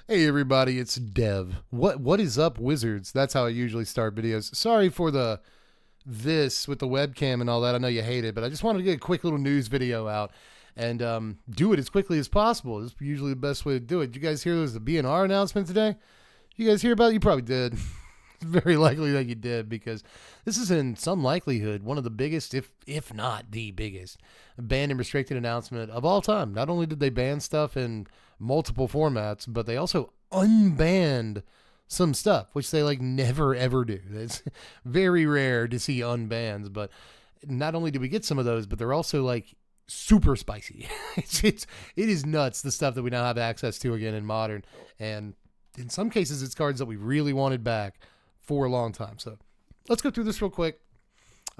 Hey everybody, it's Dev. What is up, Wizards? That's how I usually start videos. Sorry for this with the webcam and all that. I know you hate it, but I just wanted to get a quick little news video out and do it as quickly as possible. This is usually the best way to do it. Did you guys hear the BNR announcement today? You guys hear about it? You probably did. It's very likely that you did because this is in some likelihood one of the biggest, if not the biggest, banned and restricted announcement of all time. Not only did they ban stuff in multiple formats, but they also unbanned some stuff, which they like never ever do. It's very rare to see unbans, but not only do we get some of those, but they're also like super spicy. It is nuts the stuff that we now have access to again in modern, and in some cases it's cards that we really wanted back for a long time. So let's go through this real quick,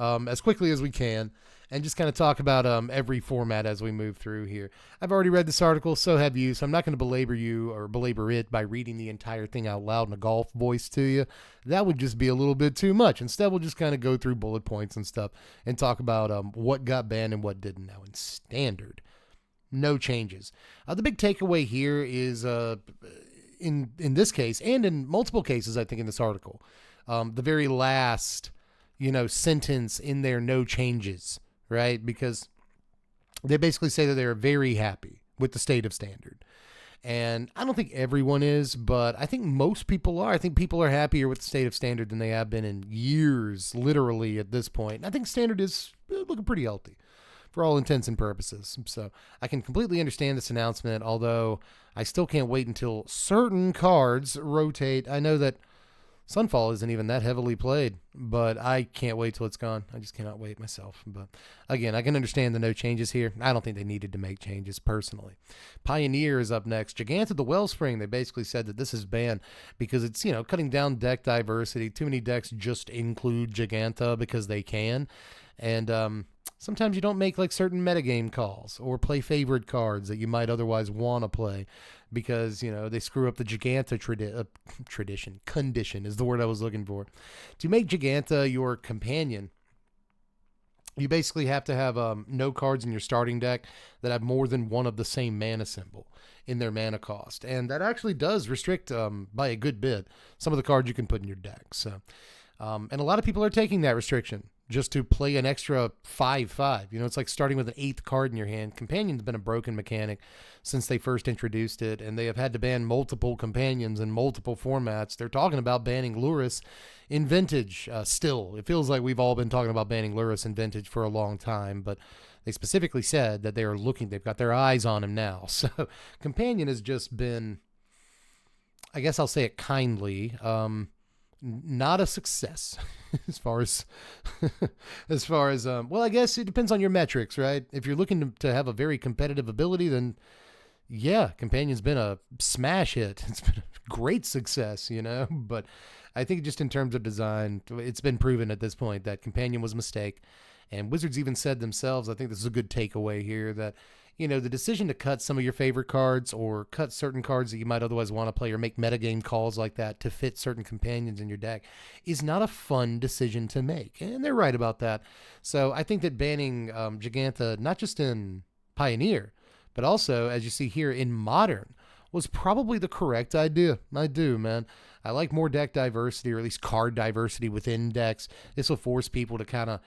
as quickly as we can, and just kind of talk about every format as we move through here. I've already read this article, so have you, so I'm not going to belabor you or belabor it by reading the entire thing out loud in a golf voice to you. That would just be a little bit too much. Instead, we'll just kind of go through bullet points and stuff and talk about what got banned and what didn't. Now, in standard, no changes. The big takeaway here is in this case and in multiple cases, I think in this article, the very last sentence in there, no changes, right? Because they basically say that they're very happy with the state of standard. And I don't think everyone is, but I think most people are. I think people are happier with the state of standard than they have been in years, literally, at this point. And I think standard is looking pretty healthy for all intents and purposes. So I can completely understand this announcement, although I still can't wait until certain cards rotate. I know that Sunfall isn't even that heavily played, but I can't wait till it's gone. I just cannot wait myself. But again, I can understand the no changes here. I don't think they needed to make changes personally. Pioneer is up next. Jegantha the Wellspring, they basically said that this is banned because it's, cutting down deck diversity. Too many decks just include Jegantha because they can. And sometimes you don't make like certain metagame calls or play favorite cards that you might otherwise want to play because, they screw up the Jegantha condition is the word I was looking for. To make Jegantha your companion, you basically have to have no cards in your starting deck that have more than one of the same mana symbol in their mana cost. And that actually does restrict by a good bit some of the cards you can put in your deck. So, and a lot of people are taking that restriction just to play an extra 5/5. It's like starting with an 8th card in your hand. Companion's been a broken mechanic since they first introduced it, and they have had to ban multiple companions in multiple formats. They're talking about banning Lurrus in Vintage still. It feels like we've all been talking about banning Lurrus in Vintage for a long time, but they specifically said that they've got their eyes on him now. So Companion has just been, I guess I'll say it kindly, not a success as far as well, I guess it depends on your metrics, right? If you're looking to have a very competitive ability, then yeah, Companion's been a smash hit. It's been a great success, but I think just in terms of design, it's been proven at this point that Companion was a mistake. And Wizards even said themselves, I think this is a good takeaway here, that the decision to cut some of your favorite cards or cut certain cards that you might otherwise want to play or make metagame calls like that to fit certain companions in your deck is not a fun decision to make. And they're right about that. So I think that banning Jegantha, not just in Pioneer, but also, as you see here, in Modern, was probably the correct idea. I do, man. I like more deck diversity, or at least card diversity within decks. This will force people to kind of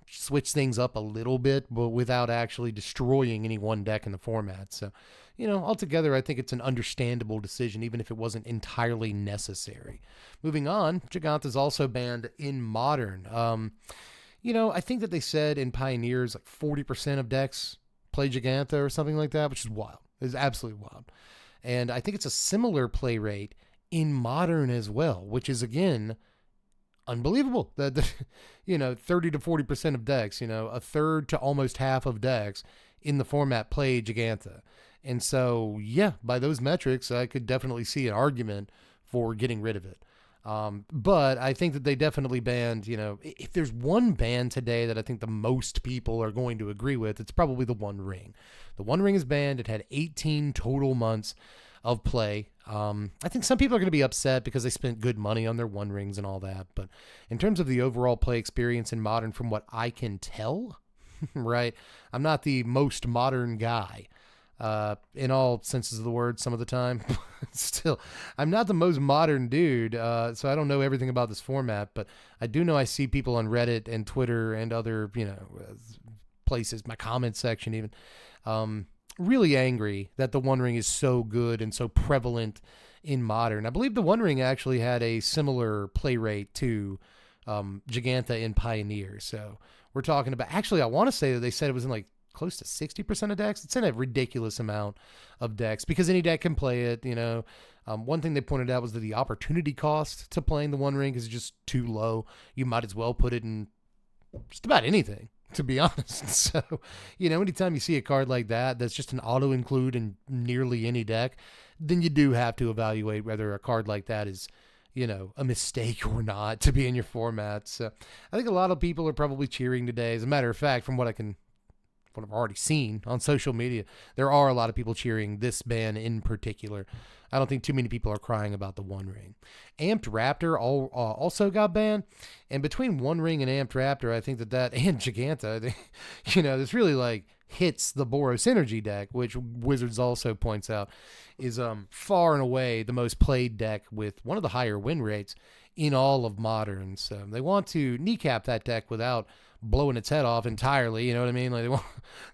switch things up a little bit, but without actually destroying any one deck in the format. So, altogether, I think it's an understandable decision, even if it wasn't entirely necessary. Moving on, Jegantha is also banned in Modern. I think that they said in Pioneers, like 40% of decks play Jegantha or something like that, which is wild. It's absolutely wild. And I think it's a similar play rate in Modern as well, which is, again, unbelievable that 30 to 40% of decks, a third to almost half of decks in the format play Jegantha. And so, yeah, by those metrics, I could definitely see an argument for getting rid of it. But I think that they definitely banned, if there's one ban today that I think the most people are going to agree with, it's probably the One Ring. The One Ring is banned. It had 18 total months of play. I think some people are going to be upset because they spent good money on their One Rings and all that. But in terms of the overall play experience in Modern, from what I can tell, right, I'm not the most modern guy. in all senses of the word some of the time. Still, I'm not the most modern dude, so I don't know everything about this format, but I do know I see people on Reddit and Twitter and other, places, my comment section even, really angry that the One Ring is so good and so prevalent in Modern. I believe the One Ring actually had a similar play rate to Jegantha in Pioneer. So we're talking about, actually, I want to say that they said it was in like close to 60% of decks. It's in a ridiculous amount of decks because any deck can play it. One thing they pointed out was that the opportunity cost to playing the One Ring is just too low. You might as well put it in just about anything, to be honest. So, anytime you see a card like that, that's just an auto include in nearly any deck, then you do have to evaluate whether a card like that is, a mistake or not to be in your format. So I think a lot of people are probably cheering today. As a matter of fact, from what I've already seen on social media, there are a lot of people cheering this ban in particular. I don't think too many people are crying about the One Ring. Amped Raptor also got banned. And between One Ring and Amped Raptor, I think that and Jegantha, this really like hits the Boros Energy deck, which Wizards also points out is far and away the most played deck with one of the higher win rates in all of Modern. So they want to kneecap that deck without blowing its head off entirely. You know what I mean? Like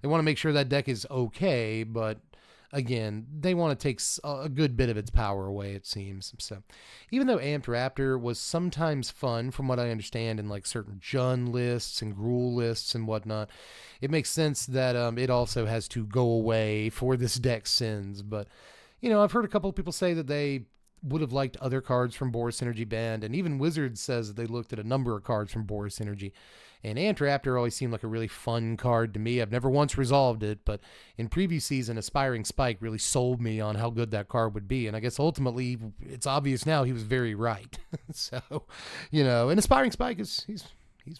they want to make sure that deck is okay, but again, they want to take a good bit of its power away, it seems. So even though Amped Raptor was sometimes fun, from what I understand, in like certain Jun lists and Gruul lists and whatnot, it makes sense that it also has to go away for this deck's sins. But, I've heard a couple of people say that they would have liked other cards from Boros Energy banned, and even Wizards says that they looked at a number of cards from Boros Energy. And Amped Raptor always seemed like a really fun card to me. I've never once resolved it, but in preview season, Aspiring Spike really sold me on how good that card would be. And I guess ultimately, it's obvious now he was very right. So, and Aspiring Spike he's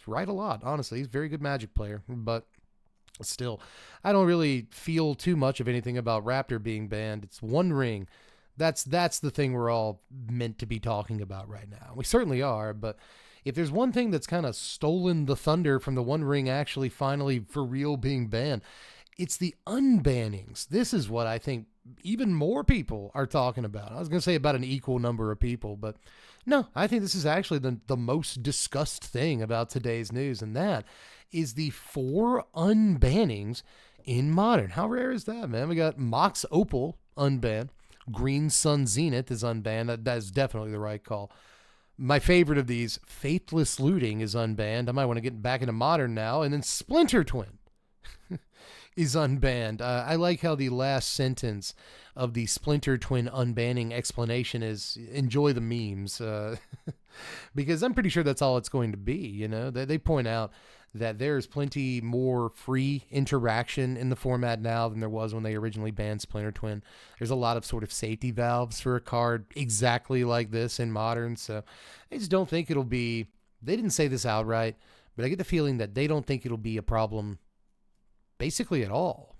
right a lot, honestly. He's a very good Magic player, but still, I don't really feel too much of anything about Raptor being banned. It's One Ring. That's the thing we're all meant to be talking about right now. We certainly are, but if there's one thing that's kind of stolen the thunder from the One Ring actually finally for real being banned, it's the unbannings. This is what I think even more people are talking about. I was going to say about an equal number of people, but no, I think this is actually the most discussed thing about today's news, and that is the 4 unbannings in Modern. How rare is that, man? We got Mox Opal unbanned. Green Sun Zenith is unbanned. That is definitely the right call. My favorite of these, Faithless Looting, is unbanned. I might want to get back into Modern now. And then Splinter Twin is unbanned. I like how the last sentence of the Splinter Twin unbanning explanation is enjoy the memes. Because I'm pretty sure that's all it's going to be. They point out that there's plenty more free interaction in the format now than there was when they originally banned Splinter Twin. There's a lot of sort of safety valves for a card exactly like this in Modern. So I just don't think it'll be, they didn't say this outright, but I get the feeling that they don't think it'll be a problem basically at all.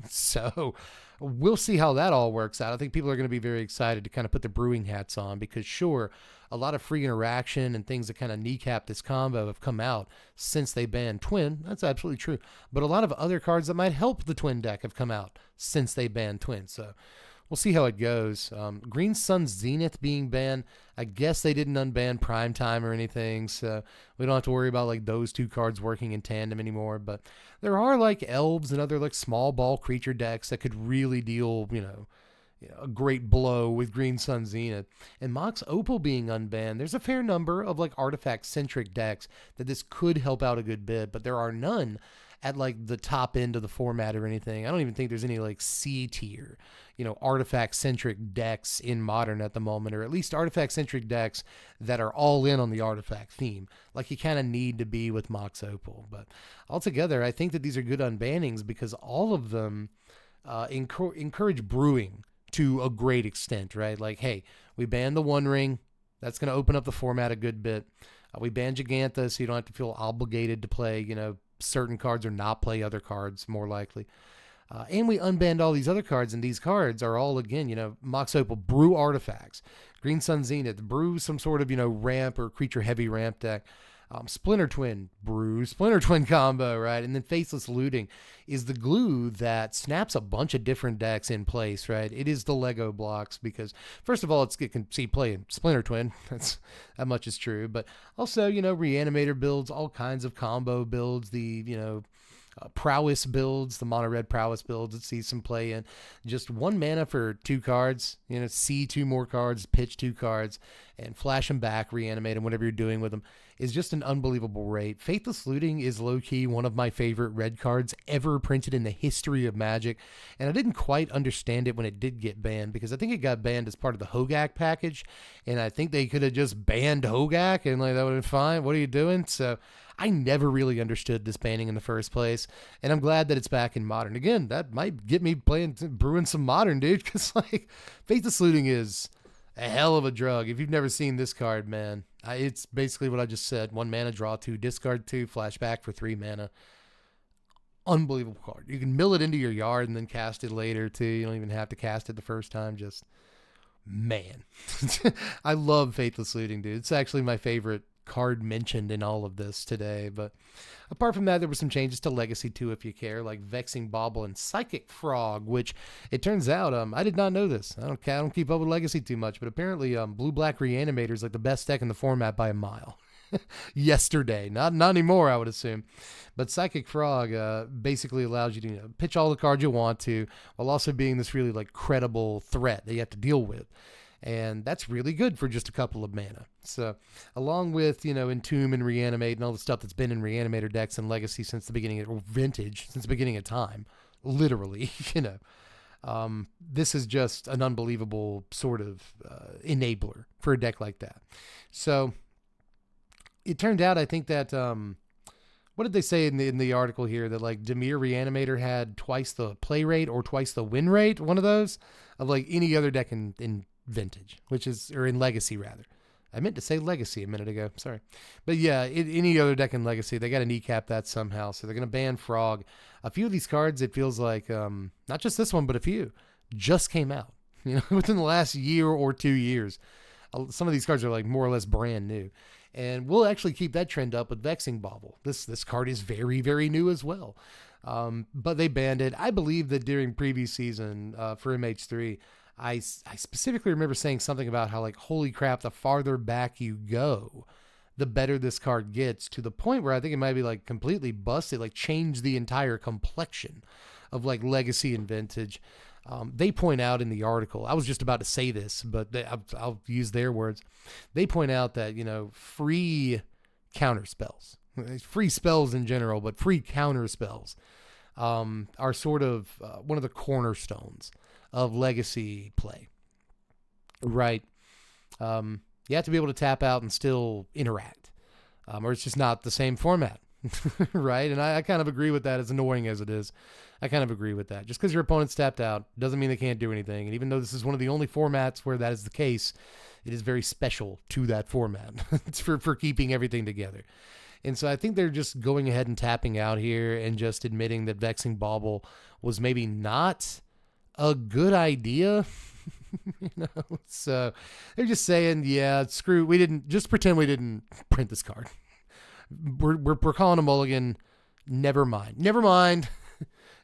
So we'll see how that all works out. I think people are going to be very excited to kind of put the brewing hats on because sure, a lot of free interaction and things that kind of kneecap this combo have come out since they banned Twin. That's absolutely true. But a lot of other cards that might help the Twin deck have come out since they banned Twin. So we'll see how it goes. Green Sun Zenith being banned. I guess they didn't unban Prime Time or anything, so we don't have to worry about like those two cards working in tandem anymore. But there are like elves and other like small ball creature decks that could really deal, a great blow with Green Sun Zenith. And Mox Opal being unbanned, there's a fair number of like artifact-centric decks that this could help out a good bit, but there are none at like the top end of the format or anything. I don't even think there's any like C tier, artifact-centric decks in Modern at the moment, or at least artifact-centric decks that are all in on the artifact theme, like you kind of need to be with Mox Opal. But altogether, I think that these are good unbannings because all of them encourage brewing to a great extent, right? Like, hey, we banned the One Ring. That's going to open up the format a good bit. We banned Jegantha, so you don't have to feel obligated to play, certain cards or not play other cards, more likely. And we unbanned all these other cards, and these cards are all, again, Mox Opal, brew artifacts. Green Sun Zenith, brew some sort of, ramp or creature-heavy ramp deck. Splinter Twin, Splinter Twin combo, right? And then Faceless Looting is the glue that snaps a bunch of different decks in place, right? It is the Lego blocks because, first of all, it can see play in Splinter Twin. That much is true. But also, Reanimator builds, all kinds of combo builds, the, prowess builds, the mono red prowess builds that see some play in. Just 1 mana for 2 cards, see 2 more cards, pitch 2 cards, and flash them back, reanimate them, whatever you're doing with them, is just an unbelievable rate. Faithless Looting is low-key one of my favorite red cards ever printed in the history of Magic, and I didn't quite understand it when it did get banned, because I think it got banned as part of the Hogak package, and I think they could have just banned Hogak, and that would have been fine. What are you doing? So I never really understood this banning in the first place, and I'm glad that it's back in Modern. Again, that might get me brewing some Modern, dude, because Faithless Looting is a hell of a drug. If you've never seen this card, man, it's basically what I just said. 1 mana, draw 2, discard 2, flash back for 3 mana. Unbelievable card. You can mill it into your yard and then cast it later, too. You don't even have to cast it the first time. Just, man. I love Faithless Looting, dude. It's actually my favorite card mentioned in all of this today. But apart from that, there were some changes to Legacy 2 if you care, like Vexing Bauble and Psychic Frog, which it turns out I did not know this. I don't keep up with Legacy too much, but apparently Blue-Black Reanimator is like the best deck in the format by a mile. Yesterday, not anymore, I would assume. But Psychic Frog basically allows you to pitch all the cards you want to, while also being this really credible threat that you have to deal with. And that's really good for just a couple of mana. So along with, Entomb and Reanimate and all the stuff that's been in Reanimator decks and Legacy since the beginning of Vintage, since the beginning of time, literally, this is just an unbelievable sort of enabler for a deck like that. So it turned out, I think that, what did they say in the article here? That Dimir Reanimator had twice the play rate or twice the win rate, one of those, of any other deck in Vintage, or in Legacy rather. I meant to say Legacy a minute ago. Sorry. But yeah, any other deck in Legacy, they got to kneecap that somehow. So they're going to ban Frog. A few of these cards, it feels like, not just this one, but a few, just came out, within the last year or 2 years. Some of these cards are more or less brand new. And we'll actually keep that trend up with Vexing Bauble. This card is very, very new as well. But they banned it. I believe that during previous season for MH3, I specifically remember saying something about how holy crap, the farther back you go, the better this card gets, to the point where I think it might be completely busted, change the entire complexion of Legacy and Vintage. They point out in the article, I was just about to say this, but I'll use their words. They point out that, free counter spells, free spells in general, but free counter spells are sort of one of the cornerstones of Legacy play, right? You have to be able to tap out and still interact, or it's just not the same format, right? And I kind of agree with that, as annoying as it is. I kind of agree with that. Just because your opponent's tapped out doesn't mean they can't do anything. And even though this is one of the only formats where that is the case, it is very special to that format. It's for keeping everything together. And so I think they're just going ahead and tapping out here and just admitting that Vexing Bauble was maybe not a good idea. So they're just saying, yeah, screw, we didn't, just pretend we didn't print this card. We're calling a mulligan. Never mind.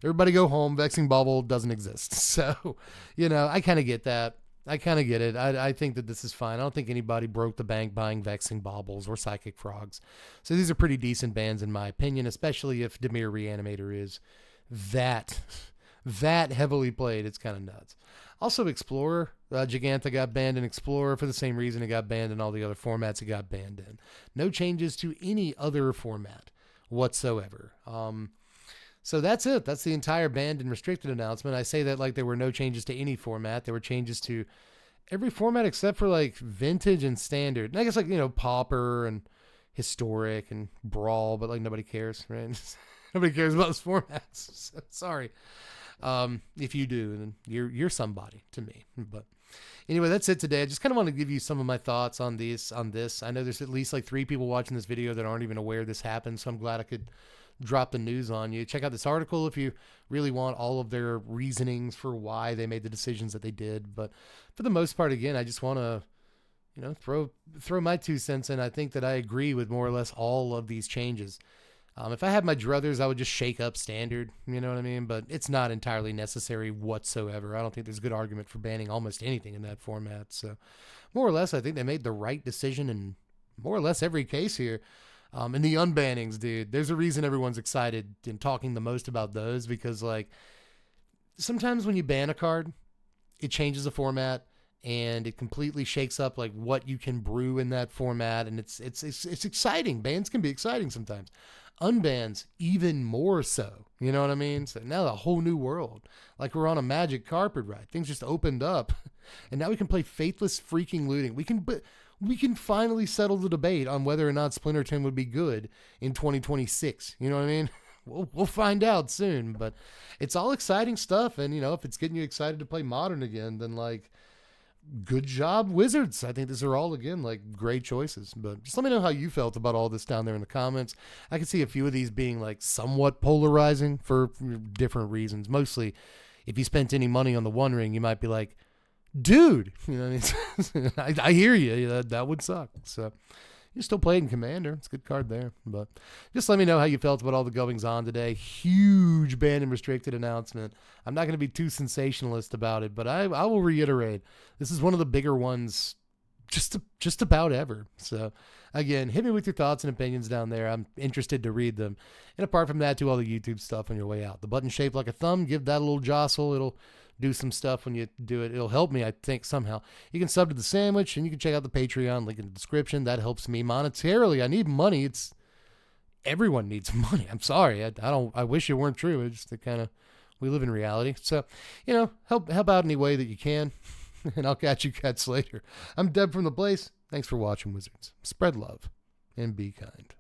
Everybody go home. Vexing Bauble doesn't exist. So, I kind of get that. I kind of get it. I think that this is fine. I don't think anybody broke the bank buying Vexing Baubles or Psychic Frogs. So these are pretty decent bans in my opinion, especially if Dimir Reanimator is that heavily played. It's kind of nuts. Also, Explorer. Jegantha got banned in Explorer for the same reason it got banned in all the other formats it got banned in. No changes to any other format whatsoever. So that's it. That's the entire banned and restricted announcement. I say that like there were no changes to any format. There were changes to every format except for Vintage and Standard. And I guess Pauper and Historic and Brawl, but nobody cares, right? Nobody cares about those formats. Sorry. If you do, then you're somebody to me. But anyway, that's it today. I just kind of want to give you some of my thoughts on this. I know there's at least 3 people watching this video that aren't even aware this happened, so I'm glad I could drop the news on you. Check out this article if you really want all of their reasonings for why they made the decisions that they did. But for the most part, again, I just want to throw my 2 cents in. I think that I agree with more or less all of these changes. If I had my druthers, I would just shake up standard. You know what I mean? But it's not entirely necessary whatsoever. I don't think there's a good argument for banning almost anything in that format. So, more or less, I think they made the right decision in more or less every case here. And the unbannings, dude, there's a reason everyone's excited and talking the most about those, because like sometimes when you ban a card, it changes the format and it completely shakes up like what you can brew in that format, and it's exciting. Bans can be exciting sometimes. Unbans even more so. You know what I mean? So now a whole new world. Like we're on a magic carpet ride. Things just opened up, and now we can play faithless freaking looting. We can finally settle the debate on whether or not Splinter Twin would be good in 2026. You know what I mean? We'll find out soon, but it's all exciting stuff. And, if it's getting you excited to play Modern again, then, like, good job, Wizards. I think these are all, again, like, great choices. But just let me know how you felt about all this down there in the comments. I can see a few of these being, like, somewhat polarizing for different reasons. Mostly, if you spent any money on the One Ring, you might be like, dude, I hear you. That would suck. So you still playing Commander. It's a good card there. But just let me know how you felt about all the goings on today. Huge banned and restricted announcement. I'm not going to be too sensationalist about it, but I will reiterate, this is one of the bigger ones just about ever. So again, hit me with your thoughts and opinions down there. I'm interested to read them. And apart from that, do all the YouTube stuff on your way out. The button shaped like a thumb, give that a little jostle. It'll do some stuff when you do it. It'll help me, I think, somehow. You can sub to the sandwich, and you can check out the Patreon link in the description. That helps me monetarily. I need money. Everyone needs money. I'm sorry. I wish it weren't true. It's just we live in reality. So, help out any way that you can, and I'll catch you cats later. I'm Deb from The Place. Thanks for watching, Wizards. Spread love and be kind.